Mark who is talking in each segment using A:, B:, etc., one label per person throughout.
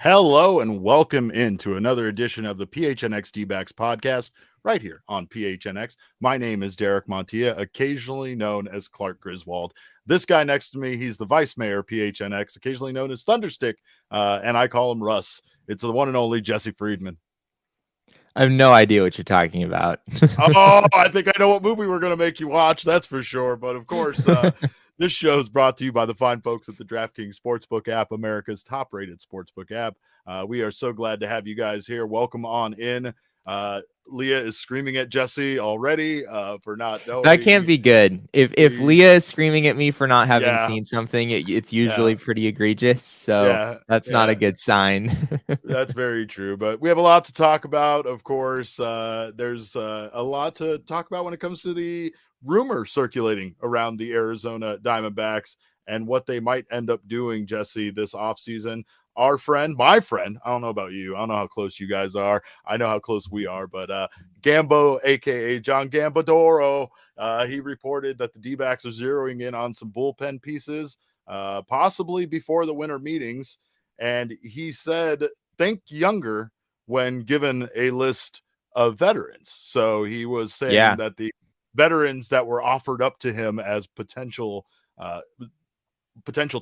A: Hello and welcome into another edition of the PHNX D-backs podcast right here on PHNX. My name is Derek Montilla, occasionally known as Clark Griswold. This guy next to me, he's the vice mayor of PHNX, occasionally known as Thunderstick, and I call him Russ. It's the one and only Jesse Friedman.
B: I have no idea what you're talking about.
A: Oh, I think I know what movie we're going to make you watch, that's for sure. But of course, this show is brought to you by the fine folks at the DraftKings Sportsbook app, America's top-rated sportsbook app. We are so glad to have you guys here. Welcome on in. Leah is screaming at Jesse already for not knowing.
B: That can't be good. If Leah is screaming at me for not having seen something, it's usually pretty egregious. So that's not a good sign.
A: That's very true. But we have a lot to talk about. Of course, there's a lot to talk about when it comes to the rumor circulating around the Arizona Diamondbacks and what they might end up doing, Jesse, this offseason. Our friend, my friend, I don't know about you. I don't know how close you guys are. I know how close we are, but Gambo, a.k.a. John Gambadoro, he reported that the D-backs are zeroing in on some bullpen pieces, possibly before the winter meetings. And he said, think younger when given a list of veterans. So he was saying that the veterans that were offered up to him as potential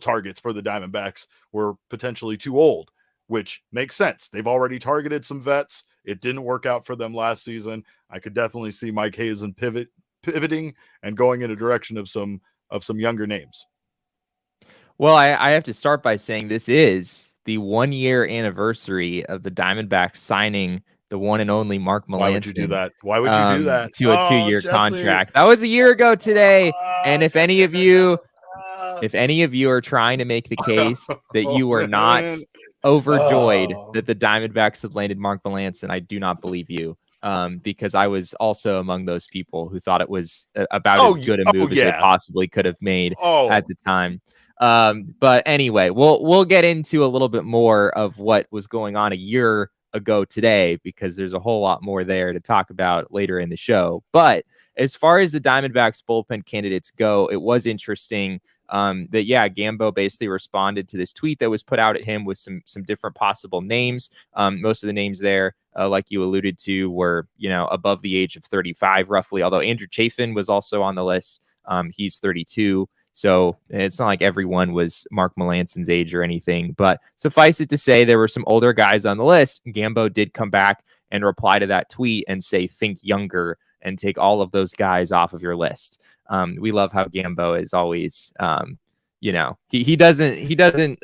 A: targets for the Diamondbacks were potentially too old, which makes sense. They've already targeted some vets. It didn't work out for them last season. I could definitely see Mike Hazen pivoting and going in a direction of some younger names.
B: Well, I have to start by saying this is the 1-year anniversary of the Diamondbacks signing the one and only Mark Melancon.
A: Why would you do that? Why would you do that?
B: To a 2-year contract. That was a year ago today. And if any of you are trying to make the case that you were not overjoyed that the Diamondbacks had landed Mark Melancon, I do not believe you. Because I was also among those people who thought it was about as good a move as they possibly could have made at the time. But anyway, we'll get into a little bit more of what was going on a year ago today, because there's a whole lot more there to talk about later in the show. But as far as the Diamondbacks bullpen candidates go, it was interesting that Gambo basically responded to this tweet that was put out at him with some different possible names. Most of the names there, like you alluded to, were above the age of 35 roughly, although Andrew Chafin was also on the list. He's 32. So it's not like everyone was Mark Melancon's age or anything, but suffice it to say there were some older guys on the list. Gambo did come back and reply to that tweet and say, think younger and take all of those guys off of your list. We love how Gambo is always, he doesn't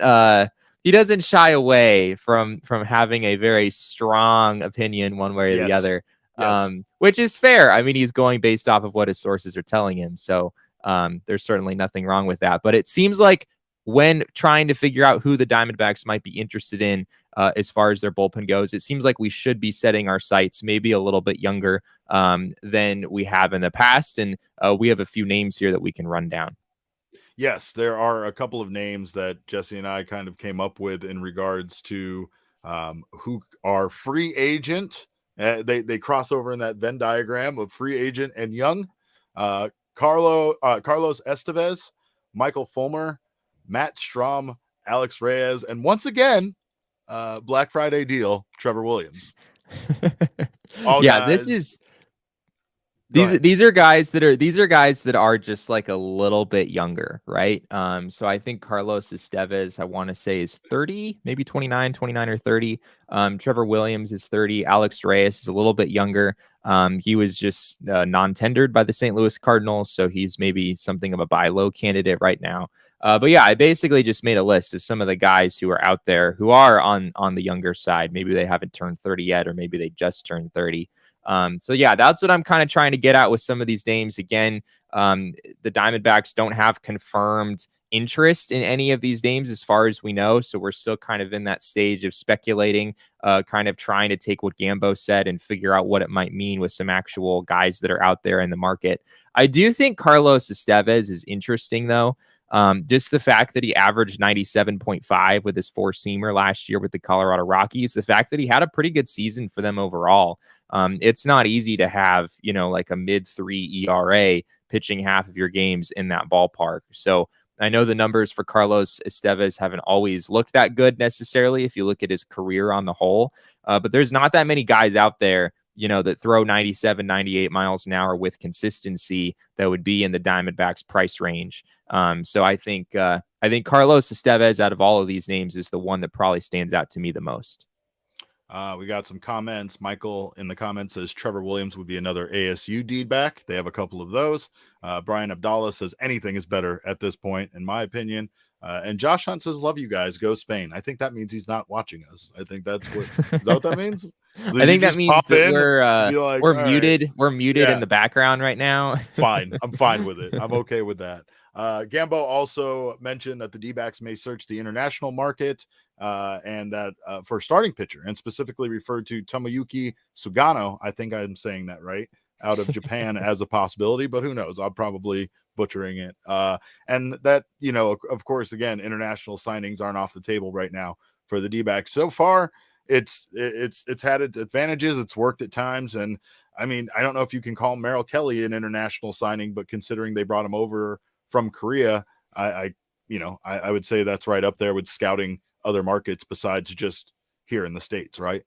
B: shy away from having a very strong opinion one way or the other, which is fair. I mean, he's going based off of what his sources are telling him. So there's certainly nothing wrong with that. But it seems like when trying to figure out who the Diamondbacks might be interested in as far as their bullpen goes, it seems like we should be setting our sights maybe a little bit younger than we have in the past. And we have a few names here that we can run down.
A: Yes, there are a couple of names that Jesse and I kind of came up with in regards to who are free agent. They cross over in that Venn diagram of free agent and young. Carlos Estevez, Michael Fulmer, Matt Strom, Alex Reyes, and once again, Black Friday deal, Trevor Williams.
B: These are guys that are just like a little bit younger, right? So I think Carlos Estevez, I want to say, is 30, maybe 29 or 30. Trevor Williams is 30. Alex Reyes is a little bit younger. He was just non-tendered by the St. Louis Cardinals, so he's maybe something of a buy low candidate right now. But I basically just made a list of some of the guys who are out there who are on the younger side. Maybe they haven't turned 30 yet, or maybe they just turned 30. That's what I'm kind of trying to get at with some of these names. Again, the Diamondbacks don't have confirmed interest in any of these names as far as we know. So we're still kind of in that stage of speculating, kind of trying to take what Gambo said and figure out what it might mean with some actual guys that are out there in the market. I do think Carlos Estevez is interesting, though. Just the fact that he averaged 97.5 with his four-seamer last year with the Colorado Rockies, the fact that he had a pretty good season for them overall. It's not easy to have, like a mid-3 ERA pitching half of your games in that ballpark. So I know the numbers for Carlos Estevez haven't always looked that good necessarily if you look at his career on the whole, but there's not that many guys out there, that throw 97, 98 miles an hour with consistency that would be in the Diamondbacks price range. So I think Carlos Estevez out of all of these names is the one that probably stands out to me the most.
A: We got some comments. Michael in the comments says Trevor Williams would be another ASU D-back. They have a couple of those. Brian Abdallah says anything is better at this point, in my opinion. And Josh Hunt says, love you guys. Go Spain. I think that means he's not watching us. I think that's what, is that what that means?
B: I think that means that we're muted. Right. We're muted in the background right now.
A: Fine. I'm fine with it. I'm okay with that. Gambo also mentioned that the D-backs may search the international market and that for starting pitcher, and specifically referred to Tomoyuki Sugano. I think I'm saying that right, out of Japan as a possibility, but who knows? I'm probably butchering it. And that, of course, again, international signings aren't off the table right now for the D-backs. So far, it's had its advantages. It's worked at times. And I mean, I don't know if you can call Merrill Kelly an international signing, but considering they brought him over from Korea, I would say that's right up there with scouting other markets besides just here in the States, right?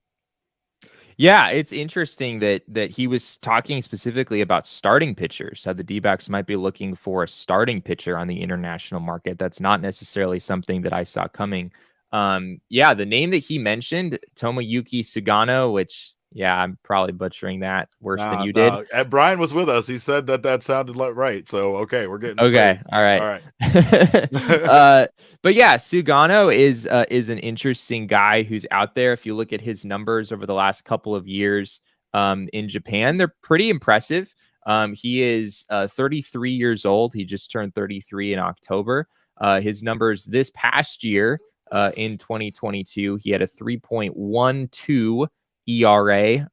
B: Yeah, it's interesting that he was talking specifically about starting pitchers. How the D-backs might be looking for a starting pitcher on the international market. That's not necessarily something that I saw coming. The name that he mentioned, Tomoyuki Sugano, which I'm probably butchering that worse than you did.
A: Brian was with us. He said that sounded like right. So okay, we're getting
B: okay.
A: praised.
B: All right. But yeah, Sugano is an interesting guy who's out there. If you look at his numbers over the last couple of years in Japan, they're pretty impressive. He is 33 years old. He just turned 33 in October. His numbers this past year in 2022, he had a 3.12 ERA.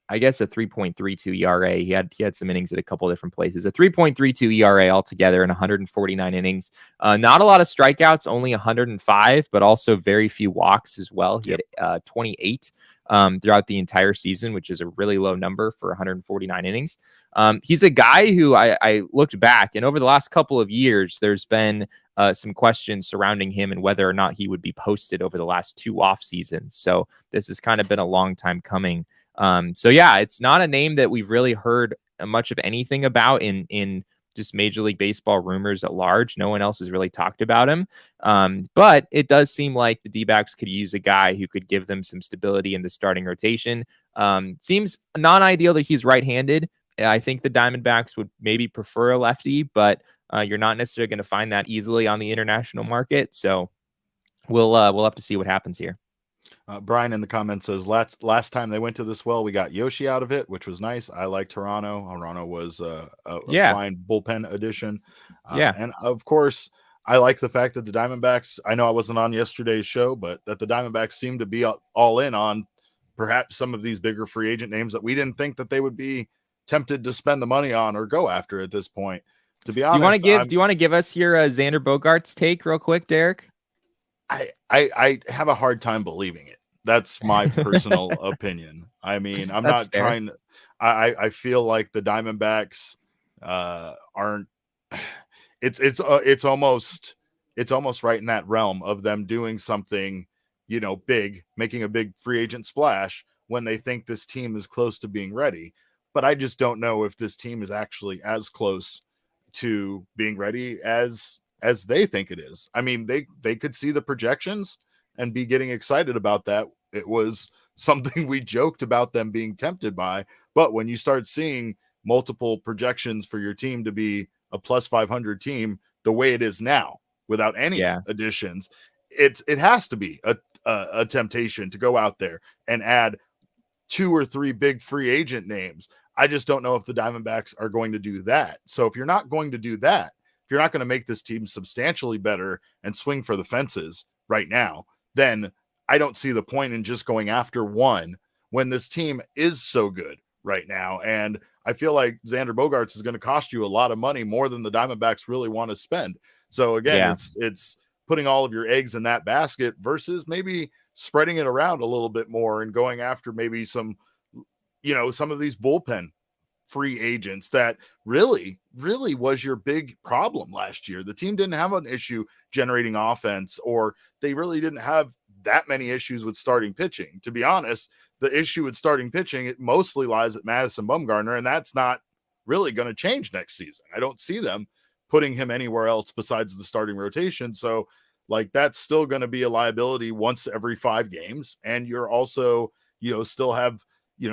B: I guess a 3.32 ERA. He had some innings at a couple different places. A 3.32 ERA altogether in 149 innings. Not a lot of strikeouts, only 105, but also very few walks as well. He had 28 throughout the entire season, which is a really low number for 149 innings. He's a guy who I looked back, and over the last couple of years, there's been some questions surrounding him and whether or not he would be posted over the last 2 off seasons. So this has kind of been a long time coming. It's not a name that we've really heard much of anything about in just Major League Baseball rumors at large. No one else has really talked about him. But it does seem like the D-backs could use a guy who could give them some stability in the starting rotation. Seems not ideal that he's right-handed. I think the Diamondbacks would maybe prefer a lefty, but you're not necessarily going to find that easily on the international market. So we'll have to see what happens here.
A: Brian in the comments says last time they went to this well, we got Yoshi out of it, which was nice. I like Toronto. Toronto was a fine bullpen addition. And of course, I like the fact that the Diamondbacks, I know I wasn't on yesterday's show, but that the Diamondbacks seem to be all in on perhaps some of these bigger free agent names that we didn't think that they would be tempted to spend the money on or go after at this point. To be honest,
B: do you want to give us your Xander Bogaerts take real quick, Derek?
A: I have a hard time believing it. That's my personal opinion. I mean, I'm not fair. Trying. I feel like the Diamondbacks aren't. It's almost right in that realm of them doing something, big, making a big free agent splash when they think this team is close to being ready. But I just don't know if this team is actually as close to being ready as they think it is. I mean, they could see the projections and be getting excited about that. It was something we joked about them being tempted by, but when you start seeing multiple projections for your team to be a plus 500 team the way it is now without any additions, it has to be a temptation to go out there and add 2 or 3 big free agent names. I just don't know if the Diamondbacks are going to do that. So if you're not going to do that, if you're not going to make this team substantially better and swing for the fences right now, then I don't see the point in just going after one when this team is so good right now. And I feel like Xander Bogaerts is going to cost you a lot of money, more than the Diamondbacks really want to spend. So again, it's putting all of your eggs in that basket versus maybe spreading it around a little bit more and going after maybe some of these bullpen free agents that really was your big problem last year. The team didn't have an issue generating offense, or they really didn't have that many issues with starting pitching. To be honest, the issue with starting pitching, it mostly lies at Madison Bumgarner, and that's not really going to change next season. I don't see them putting him anywhere else besides the starting rotation. So like that's still going to be a liability once every 5 games. And you're also, still have,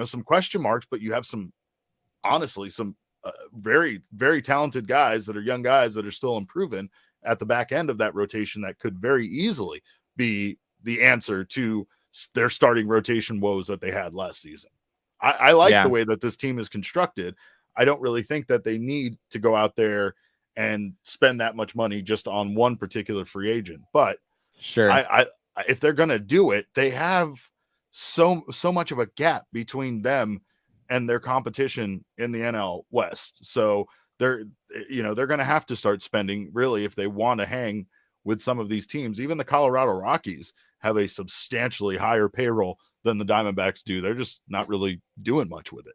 A: some question marks, but you have some, honestly, some very, very talented guys that are young guys that are still improving at the back end of that rotation that could very easily be the answer to their starting rotation woes that they had last season. I like the way that this team is constructed. I don't really think that they need to go out there and spend that much money just on one particular free agent. But
B: sure,
A: I if they're going to do it, they have so much of a gap between them and their competition in the NL West. So they're going to have to start spending really if they want to hang with some of these teams. Even the Colorado Rockies have a substantially higher payroll than the Diamondbacks do. They're just not really doing much with it.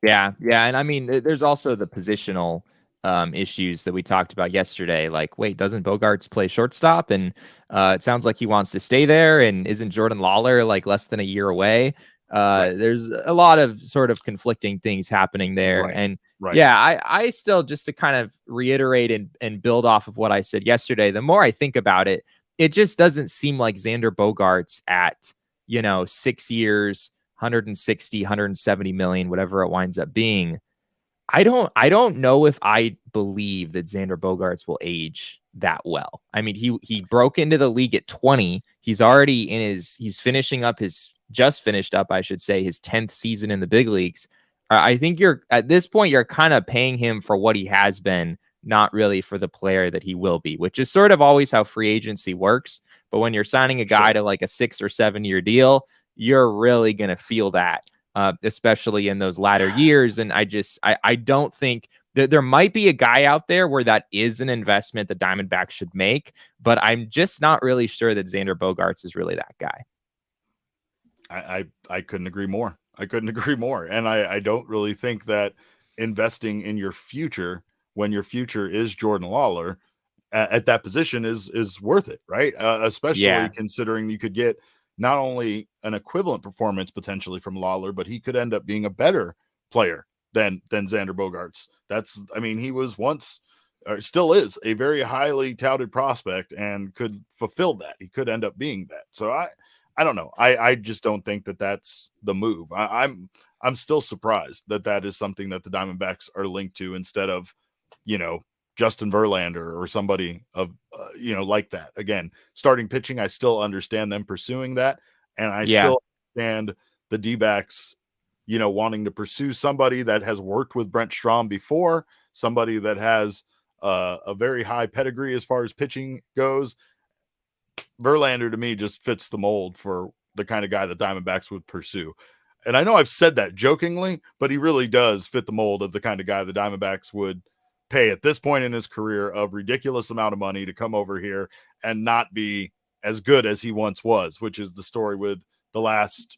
B: Yeah. And I mean, there's also the positional issues that we talked about yesterday. Like, wait, doesn't Bogaerts play shortstop? And it sounds like he wants to stay there. And isn't Jordan Lawler like less than a year away? Right. There's a lot of sort of conflicting things happening there. Right. And yeah, I still, just to kind of reiterate and build off of what I said yesterday, the more I think about it, it just doesn't seem like Xander Bogaerts at, 6 years, 160, 170 million, whatever it winds up being. I don't know if I believe that Xander Bogaerts will age that well. I mean, he broke into the league at 20. He's already he's finishing up just finished up, I should say, his 10th season in the big leagues. I think at this point, you're kind of paying him for what he has been, not really for the player that he will be, which is sort of always how free agency works. But when you're signing a guy to like a 6 or 7 year deal, you're really going to feel that, especially in those latter years. And I don't think that there might be a guy out there where that is an investment the Diamondbacks should make, but I'm just not really sure that Xander Bogaerts is really that guy.
A: I couldn't agree more. And I don't really think that investing in your future when your future is Jordan Lawler at that position is worth it, right? Especially considering you could get not only an equivalent performance potentially from Lawler, but he could end up being a better player than Xander Bogaerts. He was once, or still is, a very highly touted prospect and could fulfill that. He could end up being that. So I don't know. I just don't think that that's the move. I'm still surprised that is something that the Diamondbacks are linked to instead of, Justin Verlander or somebody of, like that. Again, starting pitching, I still understand them pursuing that. And I still understand the D-backs, wanting to pursue somebody that has worked with Brent Strom before, somebody that has a very high pedigree as far as pitching goes. Verlander to me just fits the mold for the kind of guy that Diamondbacks would pursue. And I know I've said that jokingly, but he really does fit the mold of the kind of guy the Diamondbacks would pay at this point in his career a ridiculous amount of money to come over here and not be as good as he once was, which is the story with the last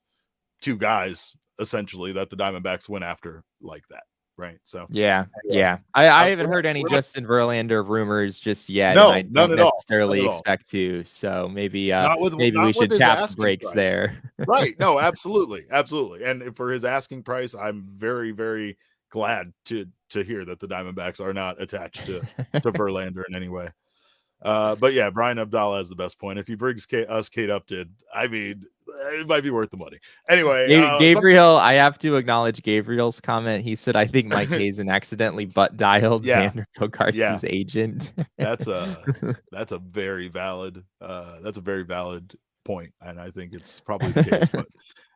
A: 2 guys, essentially, that the Diamondbacks went after like that. Right. So,
B: I haven't heard any Justin Verlander rumors just yet.
A: No,
B: and I don't necessarily expect to. So maybe, we should tap the brakes there.
A: Right. No, absolutely. Absolutely. And for his asking price, I'm very, very glad to hear that the Diamondbacks are not attached to Verlander in any way. But yeah, Brian Abdallah has the best point. If he brings Kate Upton, it might be worth the money. Anyway,
B: Gabriel, I have to acknowledge Gabriel's comment. He said, I think Mike Hazen accidentally butt dialed Xander Bogaerts' agent.
A: That's a very valid point, and I think it's probably the case. But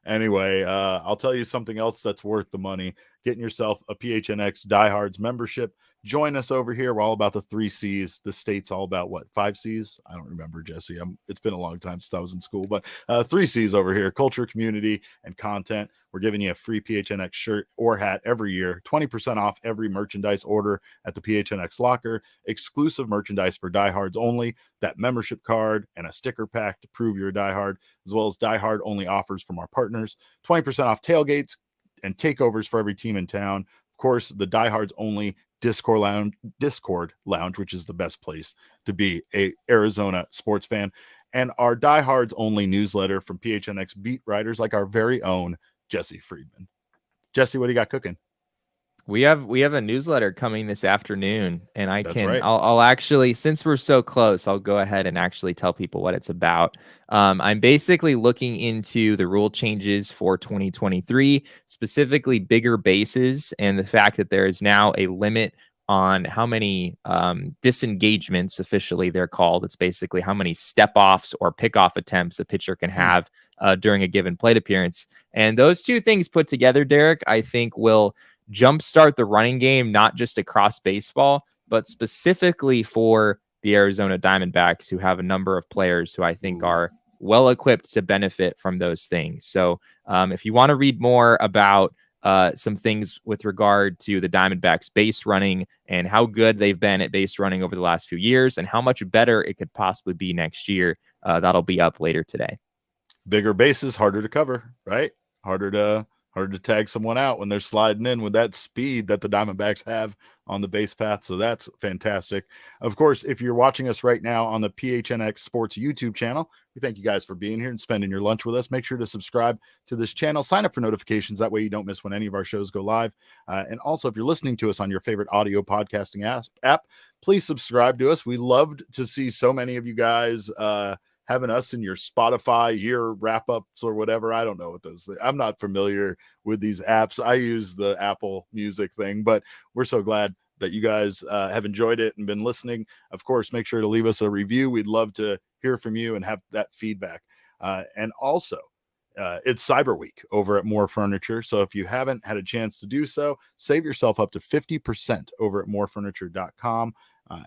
A: anyway, I'll tell you something else that's worth the money. Getting yourself a PHNX Diehards membership. Join us over here. We're all about the 3 C's. The state's all about what? 5 C's? I don't remember, Jesse. It's been a long time since I was in school, but 3 C's over here: culture, community, and content. We're giving you a free PHNX shirt or hat every year, 20% off every merchandise order at the PHNX locker, exclusive merchandise for diehards only, that membership card and a sticker pack to prove you're a diehard, as well as diehard only offers from our partners, 20% off tailgates and takeovers for every team in town. Of course, the diehards only Discord Lounge, which is the best place to be a Arizona sports fan, and our diehards only newsletter from PHNX beat writers like our very own Jesse Friedman. Jesse, what do you got cooking?
B: We have a newsletter coming this afternoon, and
A: Right.
B: I'll actually, since we're so close, I'll go ahead and actually tell people what it's about. I'm basically looking into the rule changes for 2023, specifically bigger bases, and the fact that there is now a limit on how many disengagements, officially they're called. It's basically how many step-offs or pick-off attempts a pitcher can have during a given plate appearance. And those two things put together, Derek, I think will jumpstart the running game, not just across baseball, but specifically for the Arizona Diamondbacks, who have a number of players who I think are well equipped to benefit from those things. So if you want to read more about some things with regard to the Diamondbacks base running and how good they've been at base running over the last few years and how much better it could possibly be next year, that'll be up later today.
A: Bigger bases, harder to cover, right? Harder to tag someone out when they're sliding in with that speed that the Diamondbacks have on the base path. So that's fantastic. Of course, if you're watching us right now on the PHNX Sports YouTube channel, we thank you guys for being here and spending your lunch with us. Make sure to subscribe to this channel, sign up for notifications. That way you don't miss when any of our shows go live. And also, if you're listening to us on your favorite audio podcasting app, please subscribe to us. We loved to see so many of you guys having us in your Spotify year wrap-ups or whatever. I don't know what those things. I'm not familiar with these apps. I use the Apple Music thing, but we're so glad that you guys have enjoyed it and been listening. Of course, make sure to leave us a review. We'd love to hear from you and have that feedback. And also, it's Cyber Week over at More Furniture. So if you haven't had a chance to do so, save yourself up to 50% over at morefurniture.com.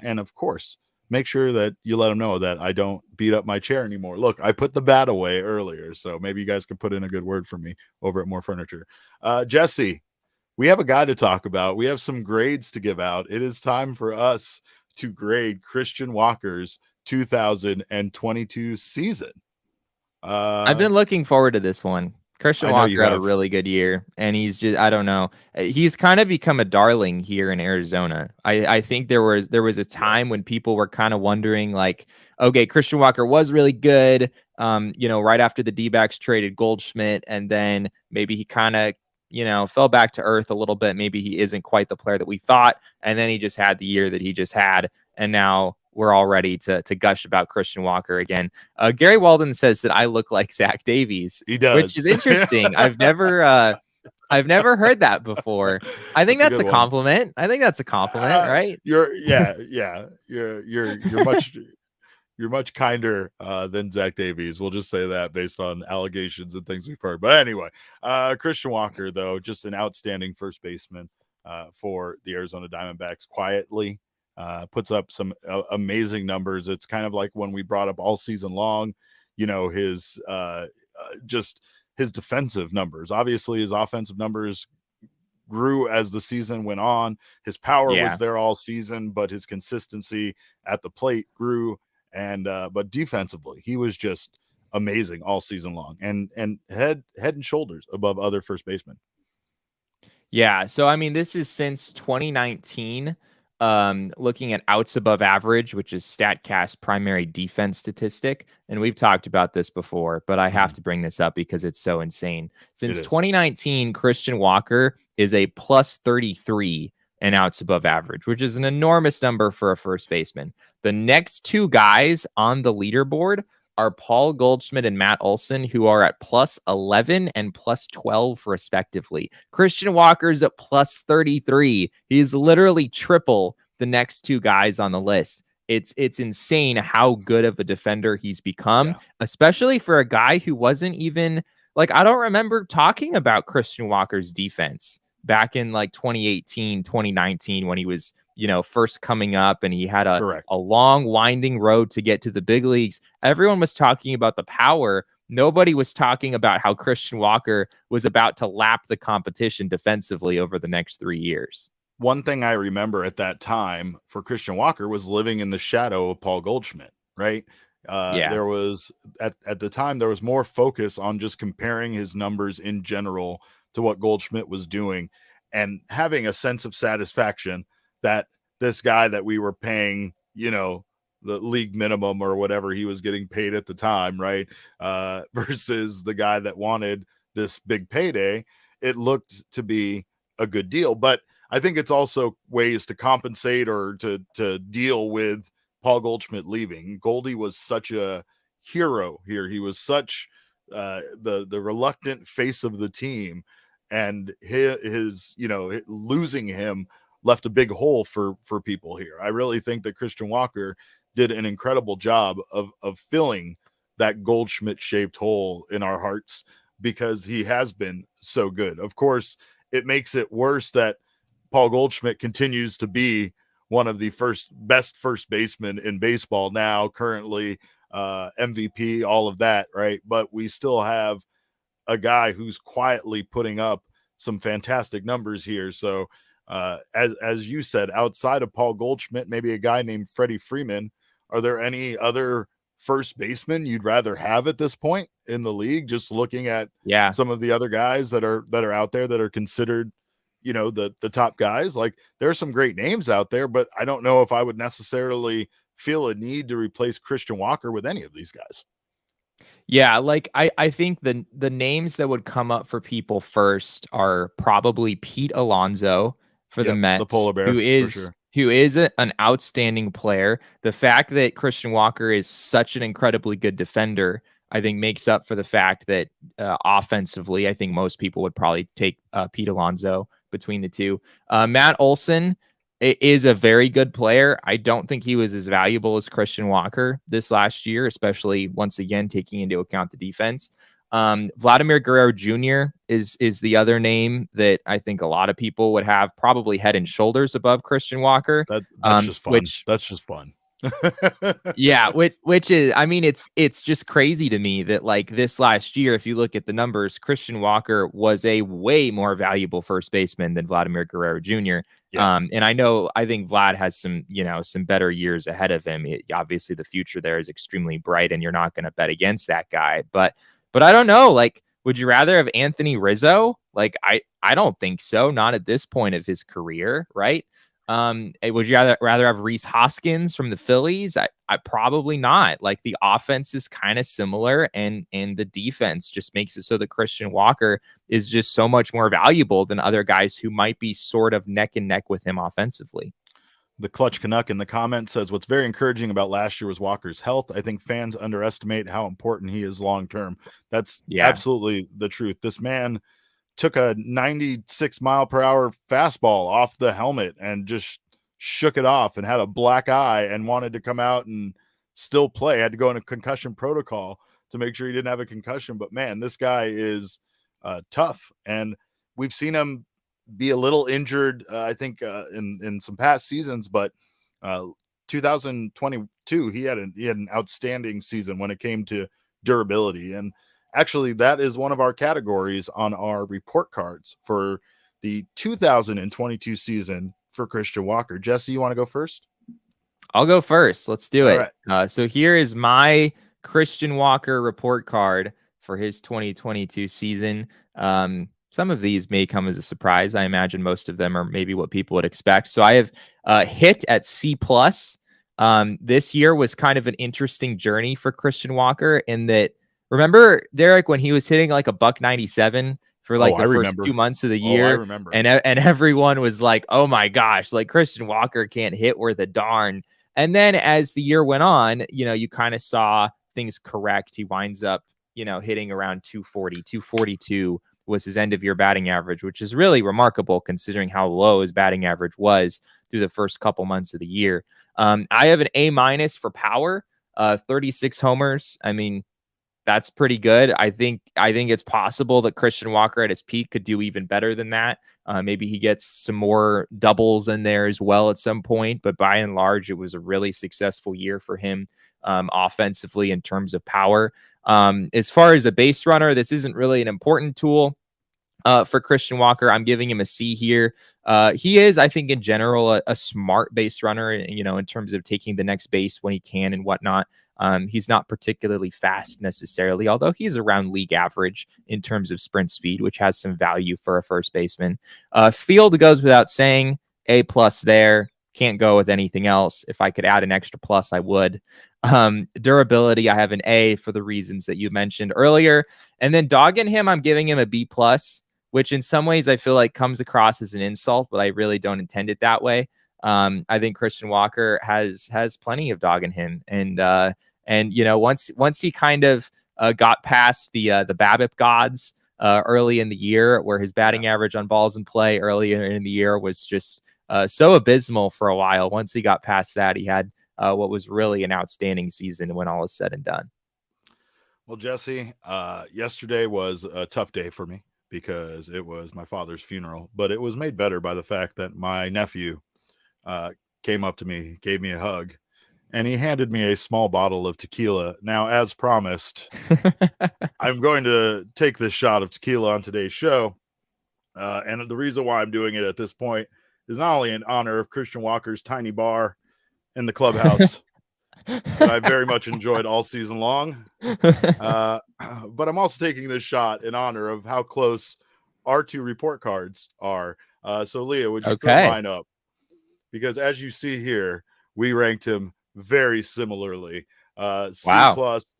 A: And of course, make sure that you let them know that I don't beat up my chair anymore. Look, I put the bat away earlier, so maybe you guys can put in a good word for me over at More Furniture. Jesse, we have a guy to talk about. We have some grades to give out. It is time for us to grade Christian Walker's 2022 season.
B: I've been looking forward to this one. Christian Walker had a really good year, and he's just, I don't know, he's kind of become a darling here in Arizona. I think there was a time when people were kind of wondering, like, okay, Christian Walker was really good, right after the D-backs traded Goldschmidt, and then maybe he kind of, fell back to earth a little bit. Maybe he isn't quite the player that we thought, and then he just had the year that he just had, and now we're all ready to gush about Christian Walker again. Gary Walden says that I look like Zach Davies.
A: He does,
B: which is interesting. I've never heard that before. I think that's a compliment. I think that's a compliment, right?
A: You're much kinder than Zach Davies. We'll just say that based on allegations and things we've heard. But anyway, Christian Walker, though, just an outstanding first baseman for the Arizona Diamondbacks. Quietly puts up some amazing numbers. It's kind of like when we brought up all season long, his just his defensive numbers. Obviously, his offensive numbers grew as the season went on. His power was there all season, but his consistency at the plate grew. And but defensively, he was just amazing all season long, and head and shoulders above other first basemen.
B: Yeah. So I mean, this is since 2019. Looking at outs above average, which is StatCast's primary defense statistic. And we've talked about this before, but I have to bring this up because it's so insane. Since 2019, Christian Walker is a plus 33 in outs above average, which is an enormous number for a first baseman. The next two guys on the leaderboard are Paul Goldschmidt and Matt Olson, who are at plus 11 and plus 12 respectively. Christian Walker's at plus 33. He's literally triple the next two guys on the list. It's insane how good of a defender he's become, especially for a guy who wasn't even, like, I don't remember talking about Christian Walker's defense back in like 2018, 2019, when he was, first coming up and he had a long winding road to get to the big leagues. Everyone was talking about the power. Nobody was talking about how Christian Walker was about to lap the competition defensively over the next 3 years.
A: One thing I remember at that time for Christian Walker was living in the shadow of Paul Goldschmidt, right? There was at the time, there was more focus on just comparing his numbers in general to what Goldschmidt was doing, and having a sense of satisfaction that this guy that we were paying, the league minimum or whatever he was getting paid at the time, right? Versus the guy that wanted this big payday, it looked to be a good deal. But I think it's also ways to compensate or to deal with Paul Goldschmidt leaving. Goldie was such a hero here. He was such the reluctant face of the team, and his losing him left a big hole for people here. I really think that Christian Walker did an incredible job of filling that Goldschmidt shaped hole in our hearts, because he has been so good. Of course, it makes it worse that Paul Goldschmidt continues to be one of the best first basemen in baseball now, currently MVP, all of that, right? But we still have a guy who's quietly putting up some fantastic numbers here. So as you said, outside of Paul Goldschmidt, maybe a guy named Freddie Freeman, are there any other first baseman you'd rather have at this point in the league? Just looking at some of the other guys that are out there that are considered, the top guys. Like, there are some great names out there, but I don't know if I would necessarily feel a need to replace Christian Walker with any of these guys.
B: Yeah, like I think the names that would come up for people first are probably Pete Alonso for the Mets,
A: the polar bear,
B: who is an outstanding player. The fact that Christian Walker is such an incredibly good defender, I think, makes up for the fact that offensively, I think most people would probably take Pete Alonso between the two. Matt Olson is a very good player. I don't think he was as valuable as Christian Walker this last year, especially once again taking into account the defense. Vladimir Guerrero Jr. is the other name that I think a lot of people would have probably head and shoulders above Christian Walker.
A: That's just fun. That's just fun.
B: Yeah, which is, I mean, it's just crazy to me that, like, this last year, if you look at the numbers, Christian Walker was a way more valuable first baseman than Vladimir Guerrero Jr. Yeah. And I think Vlad has some better years ahead of him. Obviously, the future there is extremely bright, and you're not going to bet against that guy. But I don't know. Like, would you rather have Anthony Rizzo? Like, I don't think so. Not at this point of his career, right? Would you rather have Rhys Hoskins from the Phillies? I probably not. Like, the offense is kind of similar, and the defense just makes it so that Christian Walker is just so much more valuable than other guys who might be sort of neck and neck with him offensively.
A: The Clutch Canuck in the comment says, what's very encouraging about last year was Walker's health. I think fans underestimate how important he is long-term. That's absolutely the truth. This man took a 96 mile per hour fastball off the helmet and just shook it off and had a black eye and wanted to come out and still play. Had to go in a concussion protocol to make sure he didn't have a concussion. But man, this guy is tough. And we've seen him be a little injured, I think, in some past seasons, but 2022, he had an outstanding season when it came to durability. And actually, that is one of our categories on our report cards for the 2022 season for Christian Walker. Jesse, you want to go first?
B: I'll go first. Let's do it.
A: Right.
B: So here is my Christian Walker report card for his 2022 season. Some of these may come as a surprise. I imagine most of them are maybe what people would expect. So I have hit at C+. This year was kind of an interesting journey for Christian Walker in that, remember, Derek, when he was hitting like a $197 for like the first 2 months of the year?
A: I remember.
B: And everyone was like, oh my gosh, like Christian Walker can't hit worth a darn. And then as the year went on, you kind of saw things correct. He winds up, hitting around 240, 242 was his end of year batting average, which is really remarkable considering how low his batting average was through the first couple months of the year. I have an A- for power, 36 homers. I mean, that's pretty good. I think it's possible that Christian Walker at his peak could do even better than that. Maybe he gets some more doubles in there as well at some point, but by and large, it was a really successful year for him offensively in terms of power. As far as a base runner, this isn't really an important tool. For Christian Walker, I'm giving him a C here. He is, I think, in general, a smart base runner, in terms of taking the next base when he can and whatnot. He's not particularly fast necessarily, although he's around league average in terms of sprint speed, which has some value for a first baseman. Field goes without saying, A+ there. Can't go with anything else. If I could add an extra plus, I would. Durability, I have an A for the reasons that you mentioned earlier. And then dogging him, I'm giving him a B+, which in some ways I feel like comes across as an insult, but I really don't intend it that way. I think Christian Walker has plenty of dogging him. And once he kind of got past the BABIP gods early in the year, where his batting average on balls in play earlier in the year was just so abysmal for a while. Once he got past that, he had what was really an outstanding season when all is said and done.
A: Well, Jesse, yesterday was a tough day for me because it was my father's funeral, but it was made better by the fact that my nephew came up to me, gave me a hug, and he handed me a small bottle of tequila. Now, as promised, I'm going to take this shot of tequila on today's show. And the reason why I'm doing it at this point is not only in honor of Christian Walker's tiny bar in the clubhouse that I very much enjoyed all season long, but I'm also taking this shot in honor of how close our two report cards are. So, Leah, would you fill mine up? Because as you see here, we ranked him very similarly. C+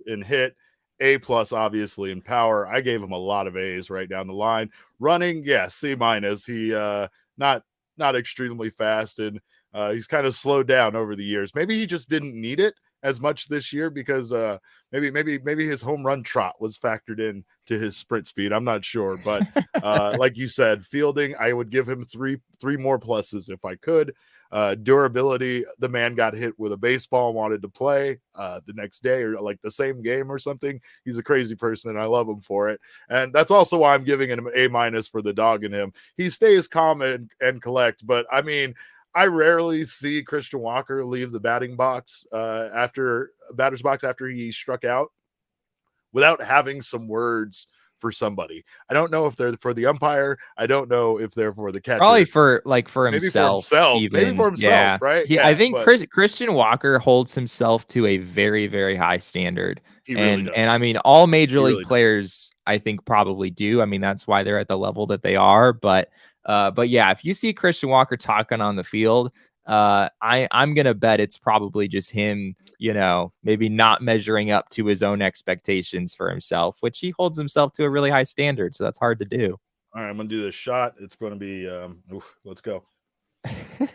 A: in hit, A+ obviously in power. I gave him a lot of A's right down the line. Running, C-. He not extremely fast, and he's kind of slowed down over the years. Maybe he just didn't need it as much this year because maybe his home run trot was factored in to his sprint speed. I'm not sure, but like you said, fielding, I would give him three more pluses if I could. Durability, the man got hit with a baseball and wanted to play the next day or like the same game or something. He's a crazy person and I love him for it. And that's also why I'm giving him A- for the dog in him. He stays calm and collect, but I mean, I rarely see Christian Walker leave the batter's box after he struck out without having some words for somebody. I don't know if they're for the umpire. I don't know if they're for the catcher.
B: Probably for himself.
A: Maybe for himself, right?
B: I think Christian Walker holds himself to a very, very high standard.
A: He really does.
B: And I mean, all major league players, I think, probably do. I mean, that's why they're at the level that they are. But yeah, if you see Christian Walker talking on the field, I'm gonna bet it's probably just him, maybe not measuring up to his own expectations for himself, which he holds himself to a really high standard. So that's hard to do.
A: All right, I'm gonna do this shot. It's gonna be let's go. It's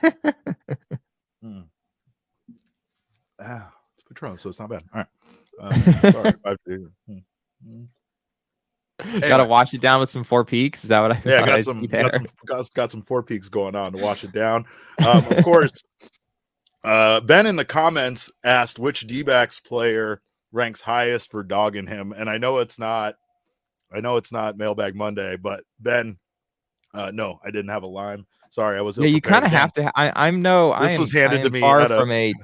A: Patron, so it's not bad. All right. Sorry.
B: Anyway. Gotta wash it down with some Four Peaks. Is that what I?
A: Yeah, got some Four Peaks going on to wash it down. Of course, Ben in the comments asked which D-backs player ranks highest for dogging him, and I know it's not Mailbag Monday, but Ben, no, I didn't have a line. Sorry, I was.
B: Yeah, you kind of have to. This
A: was handed to me
B: far from a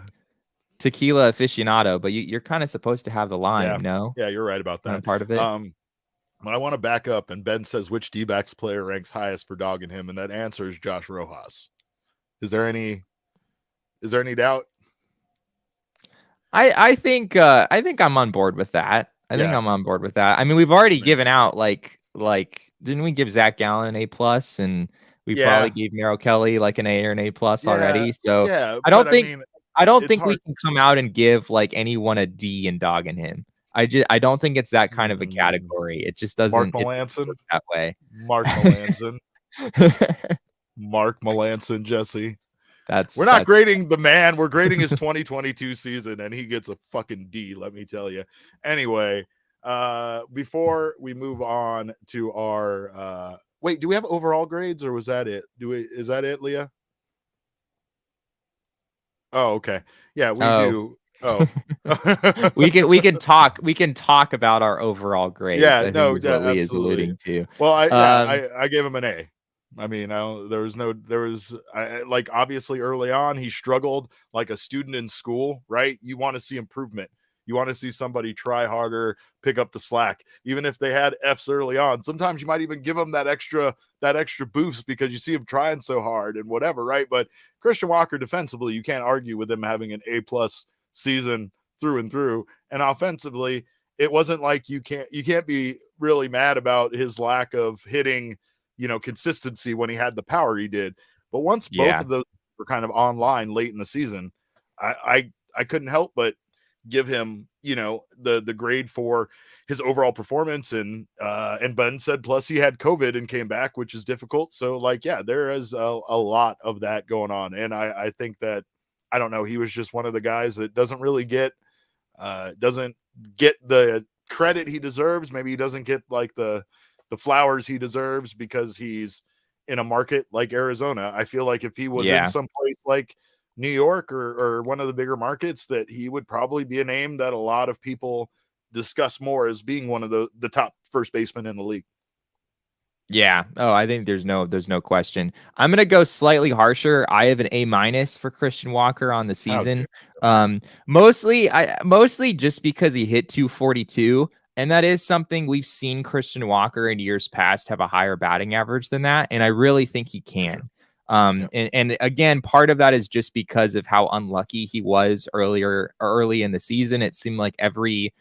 B: tequila aficionado, but you're kind of supposed to have the line.
A: Yeah.
B: No,
A: yeah, you're right about that.
B: Part of it.
A: But I want to back up, and Ben says which D-backs player ranks highest for dogging him, and that answer is Josh Rojas. Is there any doubt?
B: I think I'm on board with that. I think I'm on board with that. I mean, we've already given out like didn't we give Zach Gallen an A+, and we probably gave Merrill Kelly like an A or an A+ already. So I don't think we can come out and give like anyone a D in dogging him. I don't think it's that kind of a category. It just doesn't work that way.
A: Mark Melanson. Mark Melanson, Jesse. We're not grading the man. We're grading his 2022 season, and he gets a fucking D, let me tell you. Anyway, before we move on to our wait, do we have overall grades or was that it? Is that it, Leah? Oh, okay. Yeah, we do. Oh,
B: we can talk about our overall grade.
A: Yeah, no,
B: is what Lee is alluding to.
A: Well, I gave him an A. I mean, obviously early on he struggled like a student in school, right? You want to see improvement. You want to see somebody try harder, pick up the slack, even if they had Fs early on. Sometimes you might even give them that extra boost because you see him trying so hard and whatever, right? But Christian Walker defensively, you can't argue with him having an A+ season through and through. And offensively, it wasn't like you can't be really mad about his lack of hitting, consistency when he had the power he did. But once both of those were kind of online late in the season, I couldn't help but give him, the grade for his overall performance. And Ben said, plus he had COVID and came back, which is difficult. So there is a lot of that going on. And I think that, I don't know, he was just one of the guys that doesn't really get the credit he deserves. Maybe he doesn't get like the flowers he deserves because he's in a market like Arizona. I feel like if he was in some place like New York or one of the bigger markets, that he would probably be a name that a lot of people discuss more as being one of the top first basemen in the league.
B: Yeah. Oh, I think there's no question. I'm going to go slightly harsher. I have an A- for Christian Walker on the season. Mostly just because he hit 242. And that is something we've seen Christian Walker in years past have a higher batting average than that. And I really think he can. And again, part of that is just because of how unlucky he was early in the season. It seemed like every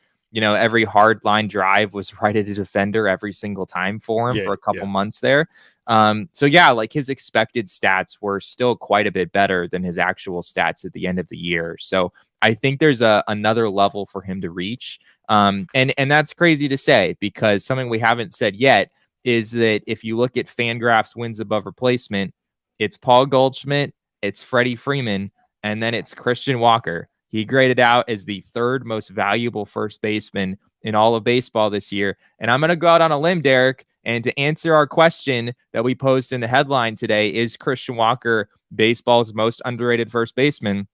B: hard line drive was right at a defender every single time for him for a couple months there. Like his expected stats were still quite a bit better than his actual stats at the end of the year. So I think there's another level for him to reach. And that's crazy to say, because something we haven't said yet is that if you look at Fangraphs wins above replacement, it's Paul Goldschmidt, it's Freddie Freeman, and then it's Christian Walker. He graded out as the third most valuable first baseman in all of baseball this year. And I'm going to go out on a limb, Derek, and to answer our question that we posed in the headline today, is Christian Walker baseball's most underrated first baseman?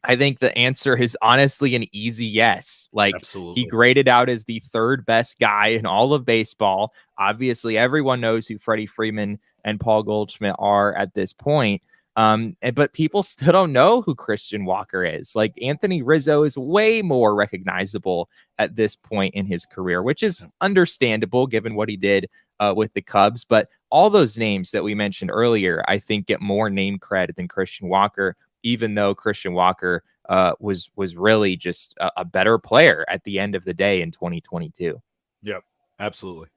B: I think the answer is honestly an easy yes. Absolutely. He graded out as the third best guy in all of baseball. Obviously, everyone knows who Freddie Freeman and Paul Goldschmidt are at this point. But people still don't know who Christian Walker is. Like, Anthony Rizzo is way more recognizable at this point in his career, which is understandable given what he did with the Cubs. But all those names that we mentioned earlier, I think, get more name cred than Christian Walker, even though Christian Walker was really just a better player at the end of the day in 2022.
A: Yep, absolutely.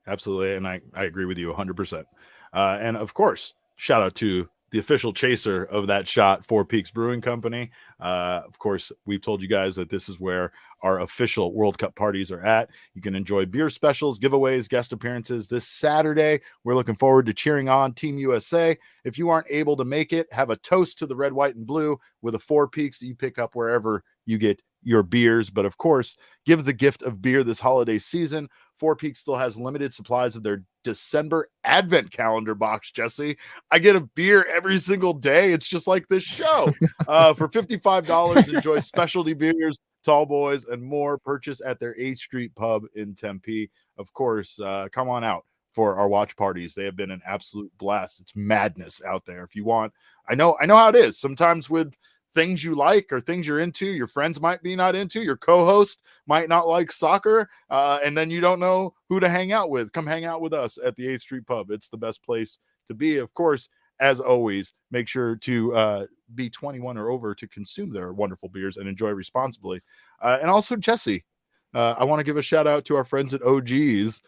A: And I agree with you 100%. And of course, shout out to the official chaser of that shot, Four Peaks Brewing Company. Of course, we've told you guys that this is where our official World Cup parties are at. You can enjoy beer specials, giveaways, guest appearances this Saturday. We're looking forward to cheering on Team USA. If you aren't able to make it, have a toast to the red, white, and blue with a Four Peaks that you pick up wherever you get your beers. But of course, give the gift of beer this holiday season. Four Peaks still has limited supplies of their December Advent calendar box, Jesse. I get a beer every single day. It's just like this show. For $55, enjoy specialty beers, tall boys, and more. Purchase at their 8th Street pub in Tempe. Of course, come on out for our watch parties. They have been an absolute blast. It's madness out there. If you want, I know how it is. Sometimes with things you like or things you're into, your friends might be not into, your co-host might not like soccer, and then you don't know who to hang out with. Come hang out with us at the 8th Street Pub. It's the best place to be. Of course, as always, make sure to be 21 or over to consume their wonderful beers and enjoy responsibly. And also, Jesse, I want to give a shout out to our friends at OG's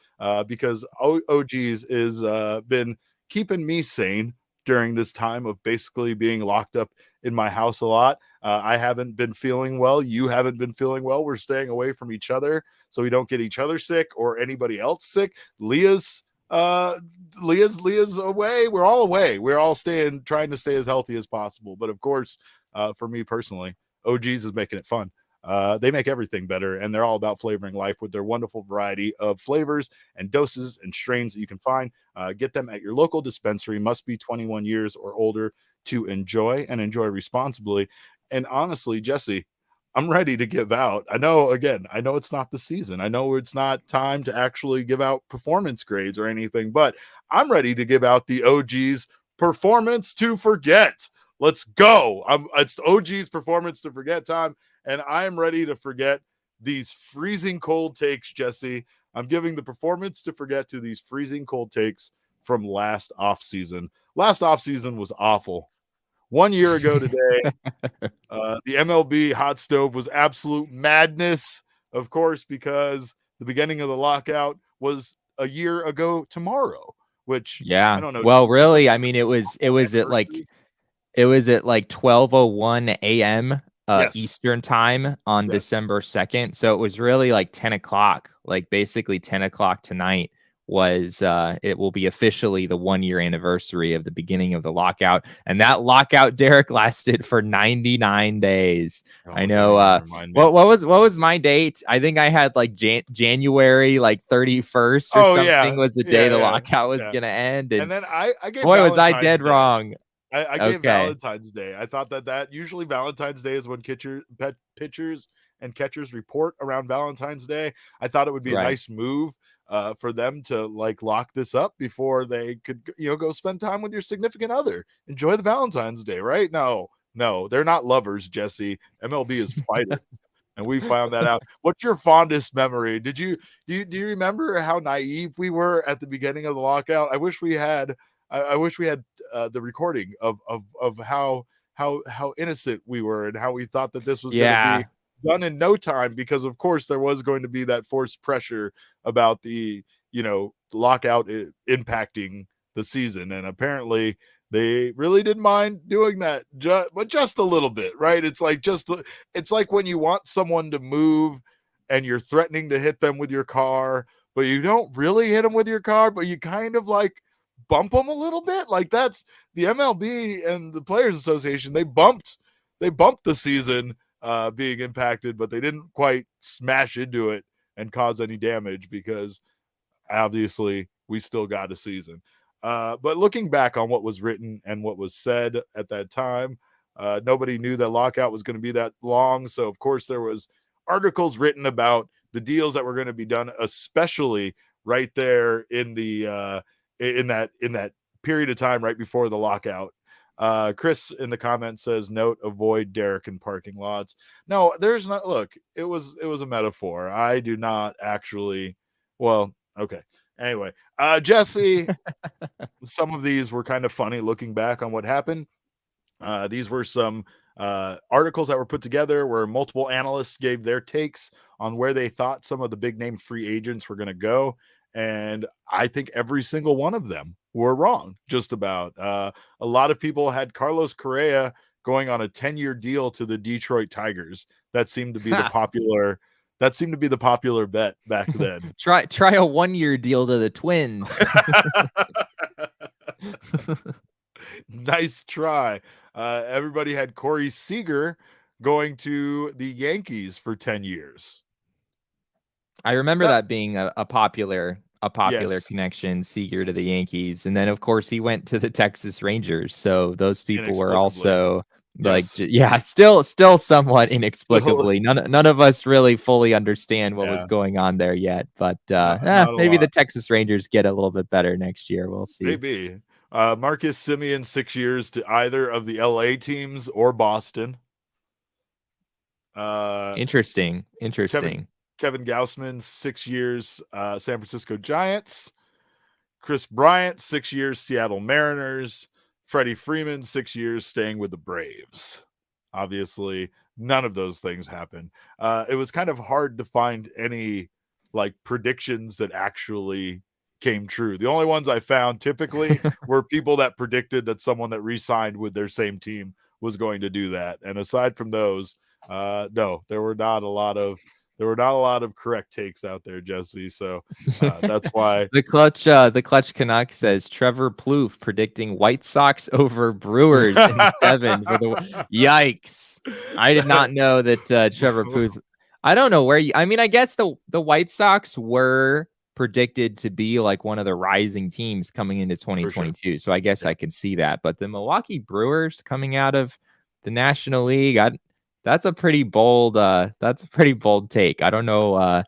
A: because OG's is been keeping me sane during this time of basically being locked up in my house a lot. I haven't been feeling well. You haven't been feeling well. We're staying away from each other so we don't get each other sick or anybody else sick. Leah's away. We're all away. We're all trying to stay as healthy as possible. But of course, for me personally, OG's is making it fun. They make everything better, and they're all about flavoring life with their wonderful variety of flavors and doses and strains that you can find. Get them at your local dispensary. Must be 21 years or older to enjoy, and enjoy responsibly. And honestly, Jesse, I'm ready to give out. I know it's not the season. I know it's not time to actually give out performance grades or anything, but I'm ready to give out the OG's Performance to Forget. Let's go. It's OG's Performance to Forget time. And I'm ready to forget these freezing cold takes, Jesse. I'm giving the performance to forget to these freezing cold takes from last offseason. Last offseason was awful. 1 year ago today, the MLB hot stove was absolute madness, of course, because the beginning of the lockout was a year ago tomorrow, which I don't know.
B: Well, really, I mean, it was at like 12:01 a.m.
A: Yes.
B: Eastern time on December 2nd. So it was really like 10 o'clock, like basically 10 o'clock tonight was it will be officially the 1-year anniversary of the beginning of the lockout. And that lockout, Derek, lasted for 99 days. I know what was my date? I think I had like January like 31st or something was the day the lockout was gonna end.
A: And then I gave
B: boy, was I dead wrong.
A: I gave Valentine's Day. I thought that usually Valentine's Day is when pitchers and catchers report around Valentine's Day. I thought it would be a nice move for them to like lock this up before they could, go spend time with your significant other. Enjoy the Valentine's Day, right? No, they're not lovers, Jesse. MLB is fighters. And we found that out. What's your fondest memory? Do you remember how naive we were at the beginning of the lockout? I wish we had the recording of how innocent we were and how we thought that this was going to be done in no time, because of course there was going to be that forced pressure about the lockout impacting the season, and apparently they really didn't mind doing that, but just a little bit, right? It's like when you want someone to move and you're threatening to hit them with your car, but you don't really hit them with your car, but you kind of like bump them a little bit. Like that's the MLB and the Players Association. They bumped the season being impacted, but they didn't quite smash into it and cause any damage, because obviously we still got a season. But looking back on what was written and what was said at that time, nobody knew that lockout was going to be that long. So of course there was articles written about the deals that were going to be done, especially right there in the in that period of time right before the lockout. Chris in the comments says, note, avoid Derek in parking lots. No, there's not. Look, it was a metaphor. I do not actually. Well, okay. Anyway, Jesse, some of these were kind of funny looking back on what happened. These were some articles that were put together where multiple analysts gave their takes on where they thought some of the big name free agents were going to go. And I think every single one of them were wrong, just about. A lot of people had Carlos Correa going on a 10-year deal to the Detroit Tigers. That seemed to be the popular bet back then.
B: Try a 1-year deal to the Twins.
A: Nice try. Everybody had Corey Seager going to the Yankees for 10 years.
B: I remember that being a popular connection, Seager to the Yankees. And then of course he went to the Texas Rangers. So those people were also still somewhat inexplicably. None of us really fully understand what was going on there yet, but maybe the Texas Rangers get a little bit better next year. We'll see.
A: Maybe. Marcus Semien, 6 years to either of the LA teams or Boston.
B: Interesting.
A: Kevin Gausman, 6 years, San Francisco Giants. Chris Bryant, 6 years, Seattle Mariners. Freddie Freeman, 6 years, staying with the Braves. Obviously, none of those things happened. It was kind of hard to find any like predictions that actually came true. The only ones I found typically were people that predicted that someone that re-signed with their same team was going to do that. And aside from those, no, there were not a lot of correct takes out there, Jesse. So that's why
B: the clutch Canuck says Trevor Plouffe predicting White Sox over Brewers in 7 for the yikes. I did not know that Trevor Plouffe. I don't know where I guess the White Sox were predicted to be like one of the rising teams coming into 2022. Sure. So I guess I could see that. But the Milwaukee Brewers coming out of the National League, that's a pretty bold take. I don't know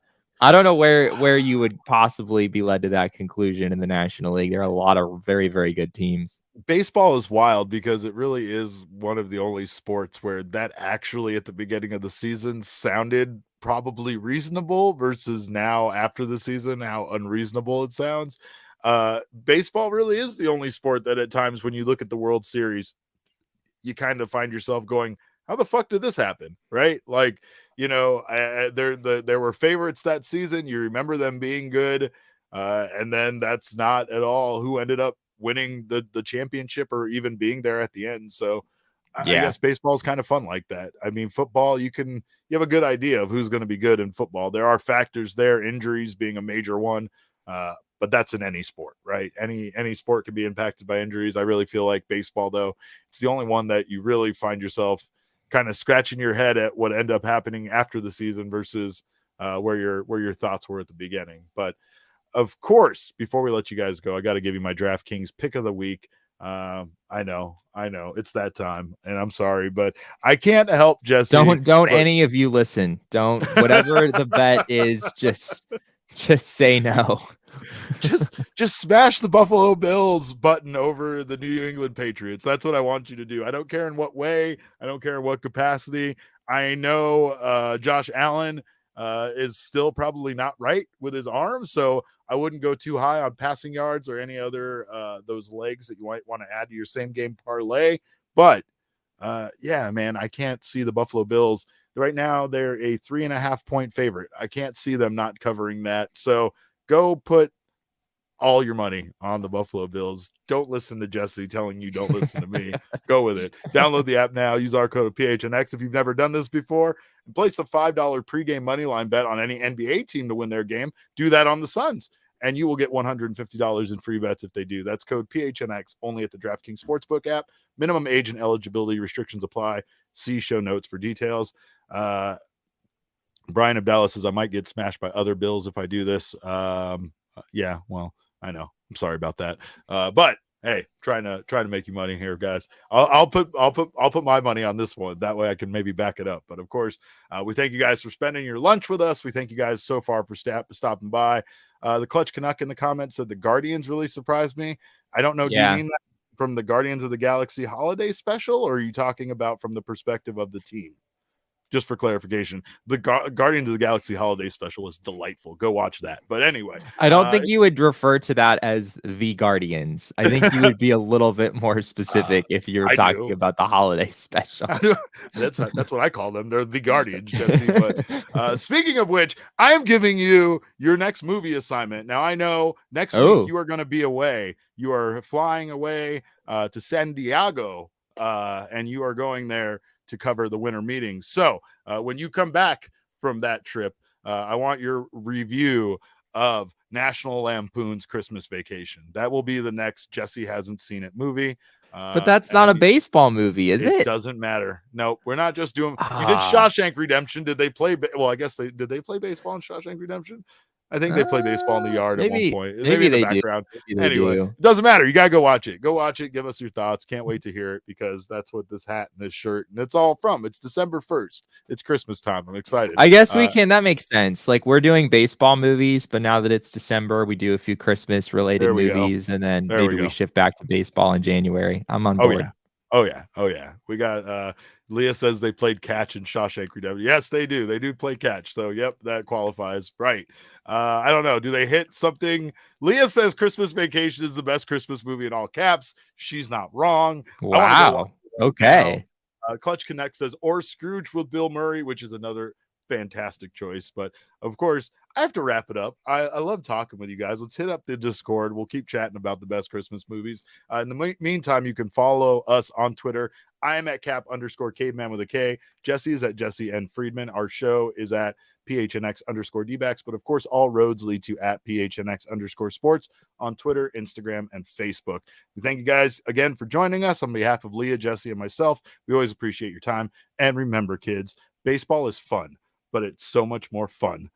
B: where you would possibly be led to that conclusion in the National League. There are a lot of very, very good teams.
A: Baseball is wild because it really is one of the only sports where that actually at the beginning of the season sounded probably reasonable versus now after the season, how unreasonable it sounds. Baseball really is the only sport that at times when you look at the World Series, you kind of find yourself going, how the fuck did this happen? Right? Like, there were favorites that season. You remember them being good. And then that's not at all who ended up winning the championship or even being there at the end. So I guess baseball is kind of fun like that. I mean, football, you have a good idea of who's going to be good in football. There are factors there, injuries being a major one. But that's in any sport, right? Any sport can be impacted by injuries. I really feel like baseball, though, it's the only one that you really find yourself kind of scratching your head at what ended up happening after the season versus where your thoughts were at the beginning. But of course, before we let you guys go, I got to give you my DraftKings pick of the week. I know it's that time, and I'm sorry, but I can't help Jesse.
B: Don't any of you listen. Don't, whatever the bet is, just say no.
A: just smash the Buffalo Bills button over the New England Patriots. That's what I want you to do. I don't care in what way. I don't care in what capacity. I know Josh Allen is still probably not right with his arm, so I wouldn't go too high on passing yards or any other those legs that you might want to add to your same game parlay. But yeah, man, I can't see the Buffalo Bills. Right now, they're a 3.5 point favorite. I can't see them not covering that. So go put all your money on the Buffalo Bills. Don't listen to Jesse telling you don't listen to me. Go with it. Download the app now. Use our code PHNX if you've never done this before. And place a $5 pregame moneyline bet on any NBA team to win their game. Do that on the Suns, and you will get $150 in free bets if they do. That's code PHNX only at the DraftKings Sportsbook app. Minimum age and eligibility restrictions apply. See show notes for details. Brian Abdallah says I might get smashed by other Bills if I do this. Yeah, well, I know. I'm sorry about that. But hey, trying to make you money here, guys. I'll put my money on this one. That way I can maybe back it up. But of course, we thank you guys for spending your lunch with us. We thank you guys so far for stopping by. The Clutch Canuck in the comments said the Guardians really surprised me. I don't know.
B: Yeah.
A: Do you mean that from the Guardians of the Galaxy holiday special, or are you talking about from the perspective of the team? Just for clarification, the Guardians of the Galaxy holiday special was delightful. Go watch that. But anyway,
B: I don't think you would refer to that as the Guardians. I think you would be a little bit more specific if you were talking about the holiday special.
A: That's what I call them. They're the Guardians, Jesse. But speaking of which, I am giving you your next movie assignment. Now, I know next week you are going to be away. You are flying away to San Diego, and you are going there to cover the winter meeting. So when you come back from that trip, I want your review of National Lampoon's Christmas Vacation. That will be the next Jesse Hasn't Seen It movie.
B: But that's not a baseball movie, is it?
A: It doesn't matter. No, we're not just doing. You did Shawshank Redemption. Did they play? Well, I guess did they play baseball in Shawshank Redemption? I think they play baseball in the yard at one point. Maybe in the background. Anyway, it doesn't matter. You gotta go watch it. Go watch it. Give us your thoughts. Can't wait to hear it because that's what this hat and this shirt and it's all from. It's December 1st. It's Christmas time. I'm excited.
B: I guess we can. That makes sense. Like we're doing baseball movies, but now that it's December, we do a few Christmas related movies, and then maybe we shift back to baseball in January. I'm on board.
A: Oh yeah. We got Leah says they played catch in Shawshank Redemption. Yes, they do. They do play catch. So yep, that qualifies. Right. I don't know. Do they hit something? Leah says Christmas Vacation is the best Christmas movie in all caps. She's not wrong.
B: Wow. Okay.
A: Clutch Connect says or Scrooge with Bill Murray, which is another fantastic choice. But of course, I have to wrap it up. I love talking with you guys. Let's hit up the Discord. We'll keep chatting about the best Christmas movies. In the meantime, you can follow us on Twitter. I am at Cap_Caveman with a K. Jesse is at Jesse N. Friedman. Our show is at PHNX_DBacks. But of course, all roads lead to at PHNX_sports on Twitter, Instagram, and Facebook. We thank you guys again for joining us on behalf of Leah, Jesse, and myself. We always appreciate your time. And remember, kids, baseball is fun, but it's so much more fun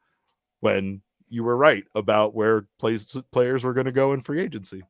A: when you were right about where players were going to go in free agency.